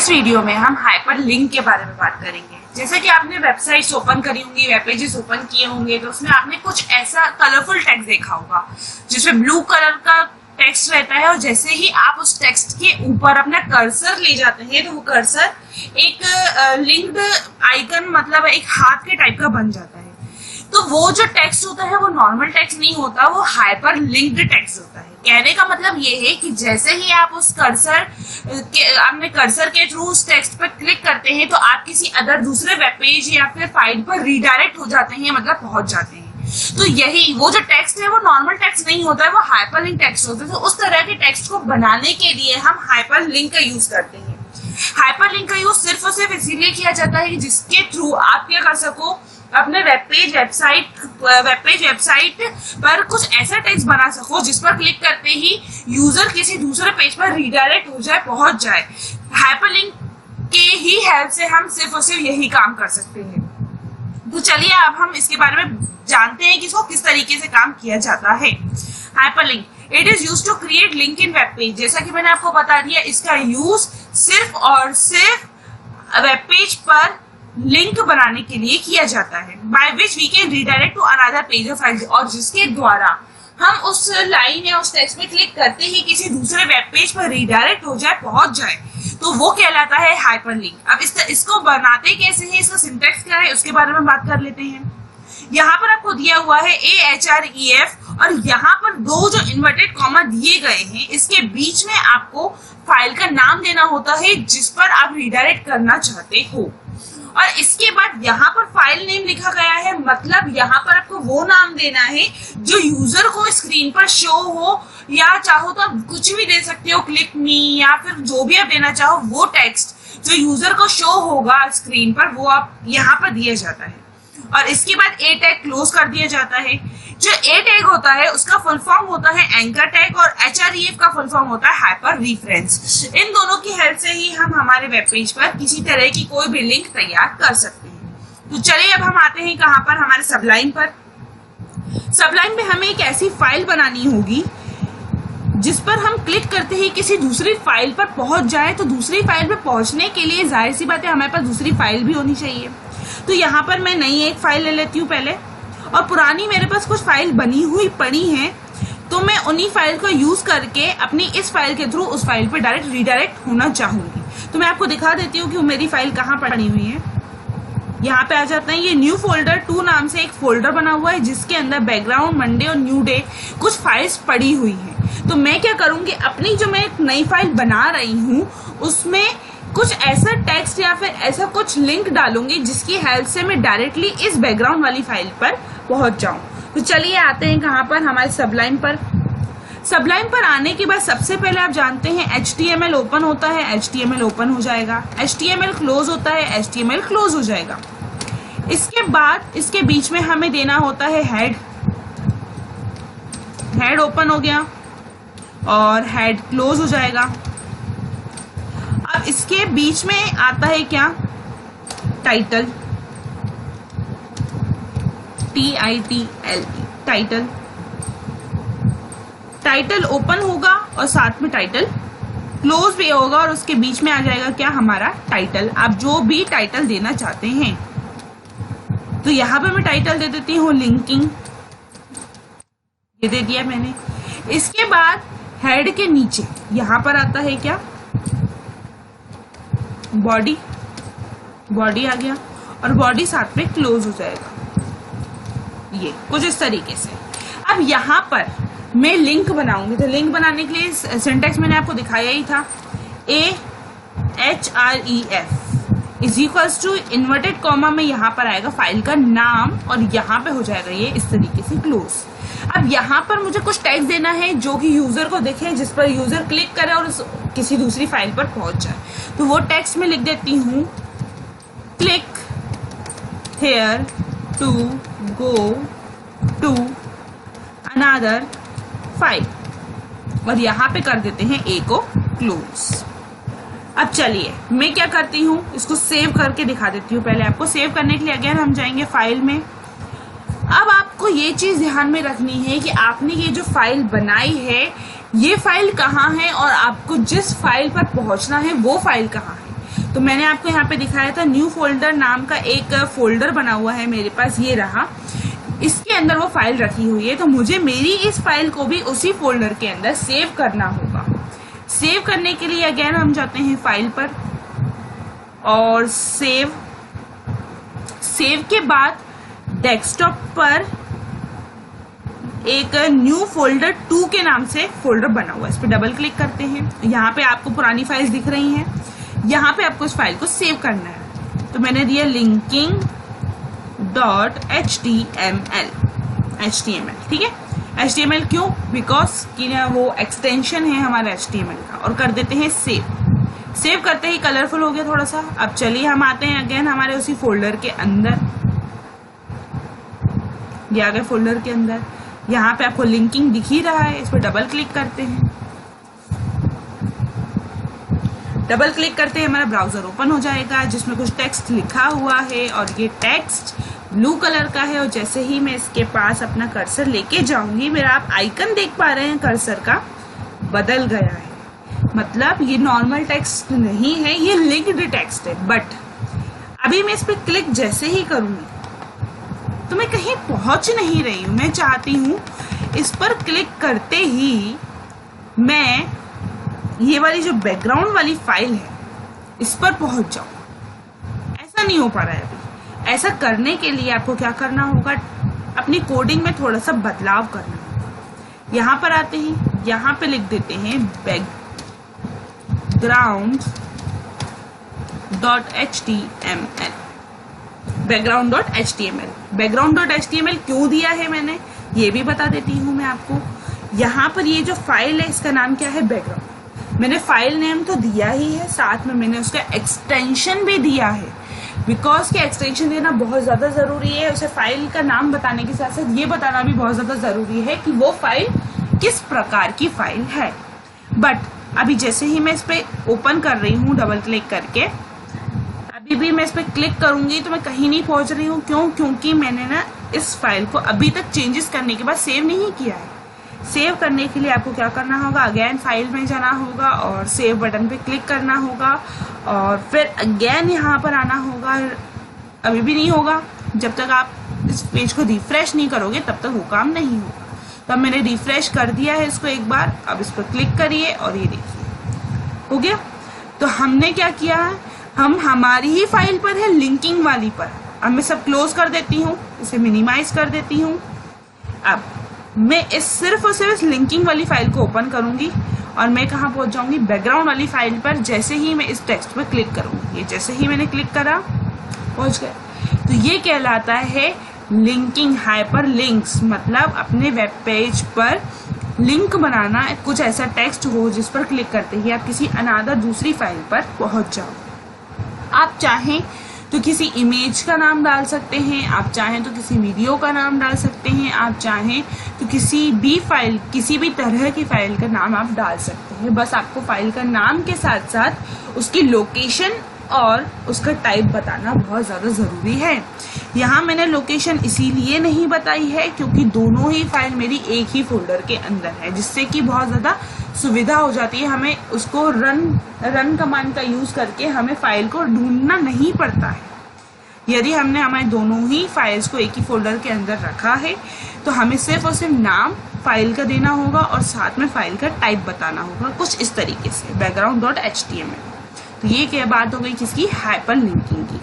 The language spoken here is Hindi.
इस वीडियो में हम हाइपर लिंक के बारे में बात करेंगे। जैसे कि आपने वेबसाइट्स ओपन करी होंगी, वेब पेजेस ओपन किए होंगे, तो उसमें आपने कुछ ऐसा कलरफुल टेक्स्ट देखा होगा जिसमें ब्लू कलर का टेक्स्ट रहता है, और जैसे ही आप उस टेक्स्ट के ऊपर अपना कर्सर ले जाते हैं तो वो कर्सर एक लिंक्ड आइकन, मतलब एक हाथ के टाइप का बन जाता है। तो वो जो टेक्स्ट होता है वो नॉर्मल टेक्स्ट नहीं होता, वो हाइपर लिंक्ड टेक्स्ट होता है। कहने का मतलब ये है कि जैसे ही आप उस अपने कर्सर के थ्रू उस टेक्स्ट पर क्लिक करते हैं तो आप किसी अदर दूसरे वेब पेज या फिर फाइल पर रीडायरेक्ट हो जाते हैं, मतलब पहुंच जाते हैं। तो यही वो जो टेक्स्ट है वो नॉर्मल टेक्स्ट नहीं होता है, वो हाइपर लिंक टेक्स्ट होता है। तो उस तरह के टेक्स्ट को बनाने के लिए हम हाइपर लिंक का यूज करते हैं। हाइपर लिंक का यूज सिर्फ और सिर्फ इसीलिए किया जाता है कि जिसके थ्रू आप क्या कर सको, अपने वेबसाइट पर कुछ ऐसा टेक्स्ट बना सको जिस पर क्लिक करते ही यूजर किसी दूसरे पेज पर रीडायरेक्ट हो जाए, पहुंच जाए। हाइपरलिंक के ही हेल्प से हम सिर्फ और सिर्फ यही काम कर सकते हैं। तो चलिए अब हम इसके बारे में जानते हैं कि इसको किस तरीके से काम किया जाता है। Hyperlink it is used to create link in web page. जैसा कि मैंने आपको बता दिया, इसका यूज सिर्फ और सिर्फ वेब पेज पर लिंक बनाने के लिए किया जाता है। By which we can redirect to another page of file, और जिसके द्वारा हम उस लाइन या उस टेक्स्ट में क्लिक करते ही किसी दूसरे वेब पेज पर रीडायरेक्ट हो जाए, पहुंच जाए, तो वो कहलाता है हाइपरलिंक। अब इसको बनाते कैसे हैं, इसका सिंटैक्स क्या है, उसके बारे में बात कर लेते हैं। यहाँ पर आपको दिया हुआ है AHREF, और यहाँ पर दो जो इन्वर्टेड कॉमा दिए गए हैं, इसके बीच में आपको फाइल का नाम देना होता है जिस पर आप रीडायरेक्ट करना चाहते हो। और इसके बाद यहाँ पर फाइल नेम लिखा गया है, मतलब यहाँ पर आपको वो नाम देना है जो यूजर को स्क्रीन पर शो हो, या चाहो तो आप कुछ भी दे सकते हो, क्लिक मी, या फिर जो भी आप देना चाहो, वो टेक्स्ट जो यूजर को शो होगा स्क्रीन पर वो आप यहाँ पर दिया जाता है। और इसके बाद ए टैग क्लोज कर दिया जाता है। जो ए टैग होता है उसका फुल फॉर्म होता है एंकर टैग, और HREF का फुल फॉर्म होता है हाइपर रेफरेंस। इन दोनों की हेल्प से ही हम हमारे वेब पेज पर किसी तरह की कोई भी लिंक तैयार कर सकते हैं। तो चलिए अब हम आते हैं कहाँ पर, हमारे सबलाइन पर। सबलाइन में हमें एक ऐसी फाइल बनानी होगी जिस पर हम क्लिक करते ही किसी दूसरी फाइल पर पहुंच जाए। तो दूसरी फाइल पर पहुंचने के लिए जाहिर सी बात है हमारे पास दूसरी फाइल भी होनी चाहिए। तो यहाँ पर मैं नई एक फाइल ले लेती हूँ पहले, और पुरानी मेरे पास कुछ फाइल बनी हुई पड़ी है, तो मैं उन्हीं फाइल का यूज करके अपनी इस फाइल के थ्रू उस फाइल पे डायरेक्ट रीडायरेक्ट होना चाहूंगी। तो मैं आपको दिखा देती हूँ कि मेरी फाइल कहाँ पड़ी हुई है। यहाँ पे आ जाते हैं, ये न्यू फोल्डर 2 नाम से एक फोल्डर बना हुआ है जिसके अंदर बैकग्राउंड, मंडे और न्यू डे कुछ फाइल्स पड़ी हुई है। तो मैं क्या करूंगी, अपनी जो मैं नई फाइल बना रही हूँ उसमें कुछ ऐसा टेक्स्ट या फिर ऐसा कुछ लिंक डालूंगी जिसकी हेल्प से मैं डायरेक्टली इस बैकग्राउंड वाली फाइल पर पहुंच जाऊं। तो चलिए आते हैं कहाँ पर, हमारे सबलाइन पर। सबलाइन पर आने के बाद सबसे पहले आप जानते हैं HTML ओपन होता है, HTML ओपन हो जाएगा। HTML क्लोज होता है, HTML क्लोज हो जाएगा। इसके बाद इसके बीच में हमें देना होता है हेड। हेड ओपन हो गया और हेड क्लोज हो जाएगा। अब इसके बीच में आता है क्या, title, TITLE, title. Title open होगा और साथ में टाइटल क्लोज भी होगा, और उसके बीच में आ जाएगा क्या, हमारा टाइटल। आप जो भी टाइटल देना चाहते हैं, तो यहाँ पे मैं टाइटल दे देती हूँ लिंकिंग, ये दे दिया मैंने। इसके बाद हेड के नीचे यहाँ पर आता है क्या, बॉडी। बॉडी आ गया और बॉडी साथ में क्लोज हो जाएगा, ये कुछ इस तरीके से। अब यहाँ पर मैं लिंक बनाऊंगी, तो लिंक बनाने के लिए सिंटैक्स मैंने आपको दिखाया ही था। AHREF is equals to inverted comma में यहाँ पर आएगा फाइल का नाम, और यहाँ पे हो जाएगा ये इस तरीके से क्लोज। अब यहाँ पर मुझे कुछ टेक्स्ट देना है जो कि यूजर को दिखे, जिस पर यूजर क्लिक करे और किसी दूसरी फाइल पर पहुंच जाए। तो वो टेक्स्ट में लिख देती हूँ, click here to go to another file, और यहाँ पे कर देते हैं ए को क्लोज। अब चलिए मैं क्या करती हूँ, इसको सेव करके दिखा देती हूँ। पहले आपको सेव करने के लिए अगेन हम जाएंगे फाइल में। अब आपको ये चीज ध्यान में रखनी है कि आपने ये जो फाइल बनाई है, ये फाइल कहाँ है और आपको जिस फाइल पर पहुंचना है वो फाइल कहाँ है। तो मैंने आपको यहाँ पे दिखाया था न्यू फोल्डर नाम का एक फोल्डर बना हुआ है मेरे पास, ये रहा, इसके अंदर वो फाइल रखी हुई है। तो मुझे मेरी इस फाइल को भी उसी फोल्डर के अंदर सेव करना होगा। सेव करने के लिए अगेन हम जाते हैं फाइल पर और सेव के बाद डेस्कटॉप पर एक न्यू फोल्डर 2 के नाम से फोल्डर बना हुआ है, इस पर डबल क्लिक करते हैं। यहाँ पे आपको पुरानी फाइल्स दिख रही हैं, यहाँ पे आपको इस फाइल को सेव करना है। तो मैंने दिया linking.html, ठीक है। HTML क्यों? बिकॉज कि वो एक्सटेंशन है हमारा HTML का। और कर देते हैं सेव करते ही कलरफुल हो गया थोड़ा सा। अब चलिए हम आते हैं अगेन हमारे उसी फोल्डर के अंदर, ये आ गए फोल्डर के अंदर। यहाँ पे आपको लिंकिंग दिख ही रहा है, इस पर डबल क्लिक करते हैं। डबल क्लिक करते हैं हमारा ब्राउजर ओपन हो जाएगा जिसमें कुछ टेक्स्ट लिखा हुआ है और ये टेक्स्ट ब्लू कलर का है। और जैसे ही मैं इसके पास अपना कर्सर लेके जाऊंगी, मेरा आप आइकन देख पा रहे हैं कर्सर का बदल गया है। मतलब ये नॉर्मल टेक्स्ट नहीं है, ये लिंक्ड टेक्स्ट है। बट अभी मैं इस पर क्लिक जैसे ही करूंगी तो मैं कहीं पहुंच नहीं रही हूं। मैं चाहती हूं इस पर क्लिक करते ही मैं ये वाली जो बैकग्राउंड वाली फाइल है इस पर पहुंच जाऊं। ऐसा नहीं हो पा रहा है अभी। ऐसा करने के लिए आपको क्या करना होगा, अपनी कोडिंग में थोड़ा सा बदलाव करना होगा। यहाँ पर आते हैं, यहाँ पे लिख देते हैं background.html क्यों दिया है मैंने, ये भी बता देती हूँ मैं आपको। यहाँ पर ये जो फाइल है इसका नाम क्या है, बैकग्राउंड। मैंने फाइल नेम तो दिया ही है, साथ में मैंने उसका एक्सटेंशन भी दिया है। बिकॉज के एक्सटेंशन देना बहुत ज़्यादा ज़रूरी है। उसे फाइल का नाम बताने के साथ साथ ये बताना भी बहुत ज़्यादा ज़रूरी है कि वो फाइल किस प्रकार की फाइल है। बट अभी जैसे ही मैं इस पर ओपन कर रही हूँ डबल क्लिक करके, अभी भी मैं इस पर क्लिक करूंगी तो मैं कहीं नहीं पहुंच रही हूँ। क्यों? क्योंकि मैंने ना इस फाइल को अभी तक चेंजेस करने के बाद सेव नहीं किया है। सेव करने के लिए आपको क्या करना होगा, अगेन फाइल में जाना होगा और सेव बटन पे क्लिक करना होगा और फिर अगेन यहाँ पर आना होगा। अभी भी नहीं होगा, जब तक आप इस पेज को रिफ्रेश नहीं करोगे तब तक वो काम नहीं होगा। तो अब मैंने रिफ्रेश कर दिया है इसको एक बार। अब इस पर क्लिक करिए और ये देखिए हो गया। तो हमने क्या किया है, हम हमारी ही फाइल पर है, लिंकिंग वाली पर। अब मैं सब क्लोज कर देती हूँ, इसे मिनिमाइज कर देती हूँ। अब मैं सिर्फ और सिर्फ इस लिंकिंग वाली फाइल को ओपन करूंगी और मैं कहाँ पहुंच जाऊंगी, बैकग्राउंड वाली फाइल पर। जैसे ही मैं इस टेक्स्ट पर क्लिक करूंगी, ये जैसे ही मैंने क्लिक करा पहुंच गए। तो ये कहलाता है लिंकिंग हाइपर लिंक्स। मतलब अपने वेब पेज पर लिंक बनाना, कुछ ऐसा टेक्स्ट हो जिस पर क्लिक करते ही आप किसी अनादर दूसरी फाइल पर पहुंच जाओ। आप चाहें तो किसी इमेज का नाम डाल सकते हैं, आप चाहें तो किसी वीडियो का नाम डाल सकते हैं, आप चाहें तो किसी भी फाइल, किसी भी तरह की फाइल का नाम आप डाल सकते हैं। बस आपको फाइल का नाम के साथ साथ उसकी लोकेशन और उसका टाइप बताना बहुत ज़्यादा ज़रूरी है। यहाँ मैंने लोकेशन इसीलिए नहीं बताई है क्योंकि दोनों ही फाइल मेरी एक ही फोल्डर के अंदर है, जिससे कि बहुत ज़्यादा सुविधा हो जाती है। हमें उसको रन कमांड का यूज़ करके हमें फाइल को ढूंढना नहीं पड़ता है। यदि हमने हमारे दोनों ही फाइल्स को एक ही फोल्डर के अंदर रखा है तो हमें सिर्फ और सिर्फ नाम फाइल का देना होगा और साथ में फाइल का टाइप बताना होगा, कुछ इस तरीके से background.html। तो ये क्या बात हो गई किसकी, हाइपर लिंकिंग की।